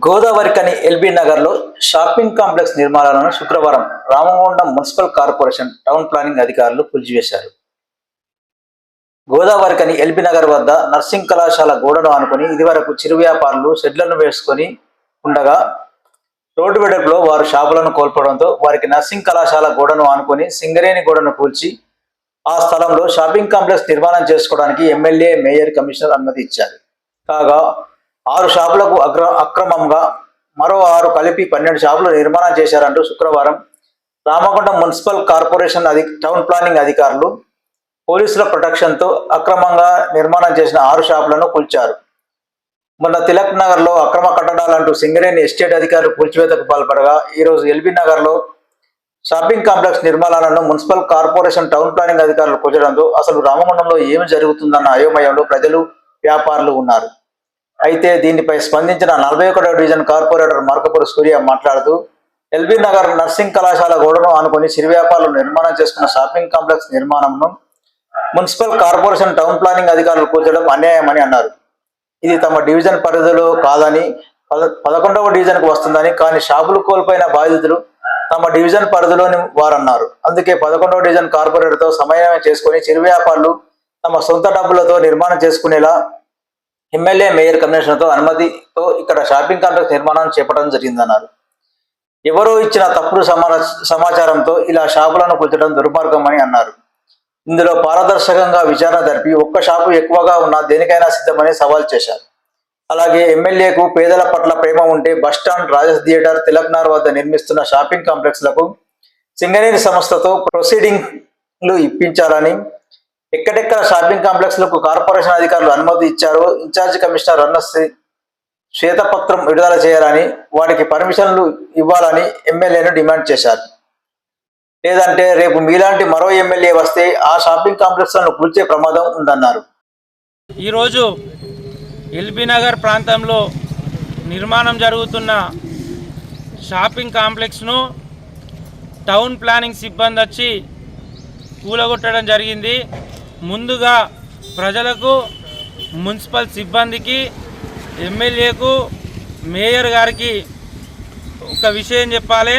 Godavarikhani LB నగర్లో shopping complex నిర్మాణాలను శుక్రవారం Ramagundam municipal corporation town planning అధికారులు కూల్చివేశారు. గోదావరికని ఎల్బీ నగర్ వద్ద నర్సింగ్ కళాశాల గోడను ఆనుకొని ఇదివరకు చిరు వ్యాపారులు షెడ్లను వేసుకొని ఉండగా రోడ్డు వెడల్పులో వారు షాపులను కోల్పోవడంతో వారికి నర్సింగ్ కళాశాల గోడను ఆనుకొని సింగరేణి గోడను కూల్చి ఆ స్థలంలో షాపింగ్ కాంప్లెక్స్ నిర్మాణం చేసుకోవడానికి ఎమ్మెల్యే, మేయర్, కమిషనర్ అనుమతి ఇచ్చారు. కాగా 6 షాపులకు అక్రమంగా మరో 6 కలిపి 12 షాపులు నిర్మాణం చేశారంటూ శుక్రవారం Ramagundam municipal corporation town planning అధికారులు పోలీసుల ప్రొటెక్షన్తో అక్రమంగా నిర్మాణం చేసిన 6 షాపులను కూల్చారు. మొన్న తిలక్ నగర్లో అక్రమ కట్టడాలంటూ సింగరేణి ఎస్టేట్ అధికారులు కూల్చివేతకు పాల్పడగా ఈరోజు ఎల్బీ నగర్లో షాపింగ్ కాంప్లెక్స్ నిర్మాణాలను మున్సిపల్ కార్పొరేషన్ టౌన్ ప్లానింగ్ అధికారులు కూల్చడంతో అసలు రామగుండంలో ఏమి జరుగుతుందన్న అయోమయంలో ప్రజలు, వ్యాపారులు ఉన్నారు. అయితే దీనిపై స్పందించిన 41వ డివిజన్ కార్పొరేటర్ మార్కపురి సూర్య మాట్లాడుతూ ఎల్బీ నగర్ నర్సింగ్ కళాశాల గోడను ఆనుకొని చిరు వ్యాపారులు నిర్మాణం చేసుకున్న షాపింగ్ కాంప్లెక్స్ నిర్మాణంను మున్సిపల్ కార్పొరేషన్ టౌన్ ప్లానింగ్ అధికారులు కూల్చడం అన్యాయమని అన్నారు. ఇది తమ డివిజన్ పరిధిలో కాదని 11వ డివిజన్కు వస్తుందని, కానీ షాపులు కోల్పోయిన బాధితులు తమ డివిజన్ పరిధిలోని వారన్నారు. అందుకే 11వ డివిజన్ కార్పొరేటర్తో సమన్వయం చేసుకుని చిరు వ్యాపారులు తమ సొంత డబ్బులతో నిర్మాణం చేసుకునేలా ఎమ్మెల్యే, మేయర్, కమిషనర్తో అనుమతితో ఇక్కడ షాపింగ్ కాంప్లెక్స్ నిర్మాణం చేపట్టడం జరిగిందన్నారు. ఎవరో ఇచ్చిన తప్పుడు సమాచారంతో ఇలా షాపులను కూల్చడం దుర్మార్గమని అన్నారు. ఇందులో పారదర్శకంగా విచారణ జరిపి ఒక్క షాపు ఎక్కువగా ఉన్నా దేనికైనా సిద్ధమని సవాల్ చేశారు. అలాగే ఎమ్మెల్యేకు పేదల పట్ల ప్రేమ ఉంటే బస్టాండ్, రాజస్ థియేటర్, తిలక్ నగర్ వద్ద నిర్మిస్తున్న షాపింగ్ కాంప్లెక్స్లకు సింగరేణి సంస్థతో ప్రొసీడింగ్లు ఇప్పించాలని, ఎక్కడెక్కడ షాపింగ్ కాంప్లెక్స్లకు కార్పొరేషన్ అధికారులు అనుమతి ఇచ్చారో ఇన్ఛార్జి కమిషనర్ అన్నశ్రీ శ్వేతపత్రం విడుదల చేయాలని, వాటికి పర్మిషన్లు ఇవ్వాలని ఎమ్మెల్యేను డిమాండ్ చేశారు. లేదంటే రేపు మీలాంటి మరో ఎమ్మెల్యే వస్తే ఆ షాపింగ్ కాంప్లెక్స్లను కూల్చే ప్రమాదం ఉందన్నారు. ఈరోజు ఎల్బీ నగర్ ప్రాంతంలో నిర్మాణం జరుగుతున్న షాపింగ్ కాంప్లెక్స్ను టౌన్ ప్లానింగ్ సిబ్బంది వచ్చి కూలగొట్టడం జరిగింది. ముందుగా ప్రజలకు, మున్సిపల్ సిబ్బందికి, ఎమ్మెల్యేకు, మేయర్ గారికి ఒక విషయం చెప్పాలి.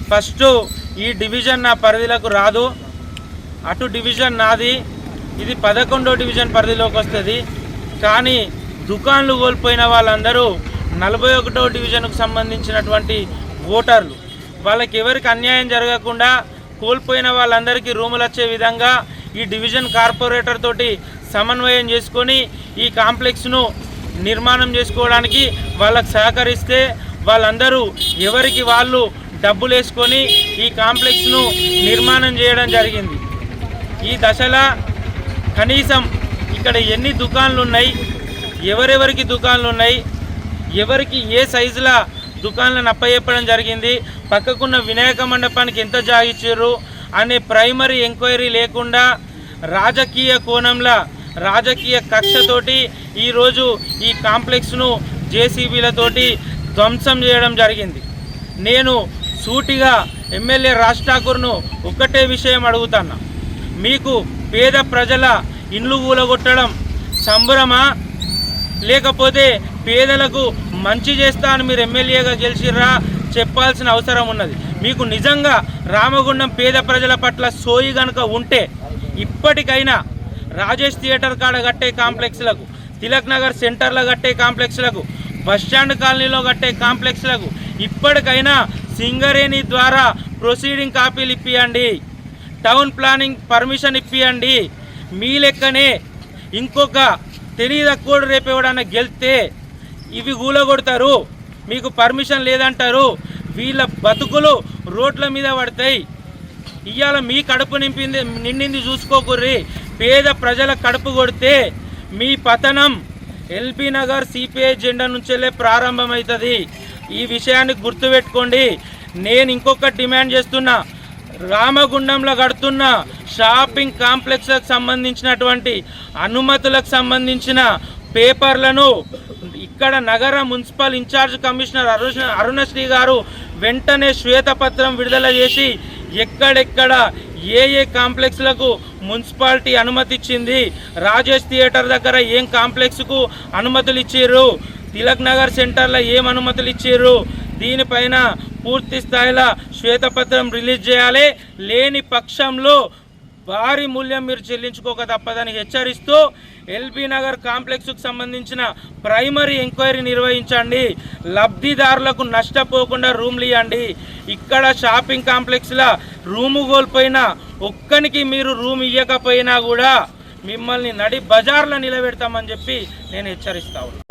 ఫస్ట్ ఈ డివిజన్ నా పరిధిలోకి రాదు, అటు డివిజన్ నాది, ఇది 11వ డివిజన్ పరిధిలోకి వస్తుంది. కానీ దుకాన్లు కోల్పోయిన వాళ్ళందరూ 41వ డివిజన్కు సంబంధించినటువంటి ఓటర్లు. వాళ్ళకి ఎవరికి అన్యాయం జరగకుండా కోల్పోయిన వాళ్ళందరికీ రూములు వచ్చే విధంగా ఈ డివిజన్ కార్పొరేటర్ తోటి సమన్వయం చేసుకొని ఈ కాంప్లెక్స్ను నిర్మాణం చేసుకోవడానికి వాళ్ళకు సహకరిస్తే వాళ్ళందరూ ఎవరికి వాళ్ళు డబ్బులు వేసుకొని ఈ కాంప్లెక్స్ను నిర్మాణం చేయడం జరిగింది. ఈ దశలో కనీసం ఇక్కడ ఎన్ని దుకాన్లు ఉన్నాయి, ఎవరెవరికి దుకాన్లు ఉన్నాయి, ఎవరికి ఏ సైజుల దుకాన్లను అప్పచెప్పడం జరిగింది, పక్కకున్న వినాయక మండపానికి ఎంత జాగిచ్చారు అనే ప్రైమరీ ఎంక్వైరీ లేకుండా రాజకీయ కోణంలో, రాజకీయ కక్షతోటి ఈరోజు ఈ కాంప్లెక్స్ను జేసీబీలతోటి ధ్వంసం చేయడం జరిగింది. నేను సూటిగా ఎమ్మెల్యే రాజ్ ఠాకూర్ను ఒక్కటే విషయం అడుగుతున్నా, మీకు పేద ప్రజల ఇండ్లు కూలగొట్టడం సంబరమా, లేకపోతే పేదలకు మంచి చేస్తా అని మీరు ఎమ్మెల్యేగా గెలిచిర్రా చెప్పాల్సిన అవసరం ఉన్నది. మీకు నిజంగా రామగుండం పేద ప్రజల పట్ల సోయి గనుక ఉంటే ఇప్పటికైనా రాజేష్ థియేటర్ కాడ కట్టే కాంప్లెక్స్లకు, తిలక్ నగర్ సెంటర్లో కట్టే కాంప్లెక్స్లకు, బస్టాండ్ కాలనీలో కట్టే కాంప్లెక్స్లకు ఇప్పటికైనా సింగరేణి ద్వారా ప్రొసీడింగ్ కాపీలు ఇప్పియండి, టౌన్ ప్లానింగ్ పర్మిషన్ ఇప్పియండి. మీ లెక్కనే ఇంకొక తెలియదక్కువ రేపు ఎవడన్నా గెలిస్తే ఇవి కూలగొడతారు, మీకు పర్మిషన్ లేదంటారు, వీళ్ళ బతుకులు రోడ్ల మీద పడతాయి. ఇవాళ మీ కడుపు నిండింది చూసుకోకుర్రి, పేద ప్రజల కడుపు కొడితే మీ పతనం ఎల్బీ నగర్ సిపిఐ జెండా నుంచెల్లే ప్రారంభమవుతుంది. ఈ విషయాన్ని గుర్తుపెట్టుకోండి. నేను ఇంకొక డిమాండ్ చేస్తున్నా, రామగుండంలో కడుతున్న షాపింగ్ కాంప్లెక్స్లకు సంబంధించినటువంటి అనుమతులకు సంబంధించిన పేపర్లను ఇక్కడ నగర మున్సిపల్ ఇన్ఛార్జ్ కమిషనర్ అరుణశ్రీ గారు వెంటనే శ్వేతపత్రం విడుదల చేసి ఎక్కడెక్కడ ఏ కాంప్లెక్స్లకు మున్సిపాలిటీ అనుమతి ఇచ్చింది, రాజేష్ థియేటర్ దగ్గర ఏం కాంప్లెక్స్కు అనుమతులు ఇచ్చారు, తిలక్ నగర్ సెంటర్లో ఏం అనుమతులు ఇచ్చారు, దీనిపైన పూర్తి స్థాయిలో శ్వేతపత్రం రిలీజ్ చేయాలి. లేని పక్షంలో భారీ మూల్యం మీరు చెల్లించుకోక తప్పదని హెచ్చరిస్తూ ఎల్బీ నగర్ కాంప్లెక్స్కు సంబంధించిన ప్రైమరీ ఎంక్వైరీ నిర్వహించండి. లబ్ధిదారులకు నష్టపోకుండా రూమ్లు ఇవ్వండి. ఇక్కడ షాపింగ్ కాంప్లెక్స్లో రూము కోల్పోయినా ఒక్కనికి మీరు రూమ్ ఇవ్వకపోయినా కూడా మిమ్మల్ని నడి బజార్లో నిలబెడతామని చెప్పి నేను హెచ్చరిస్తా ఉన్నాను.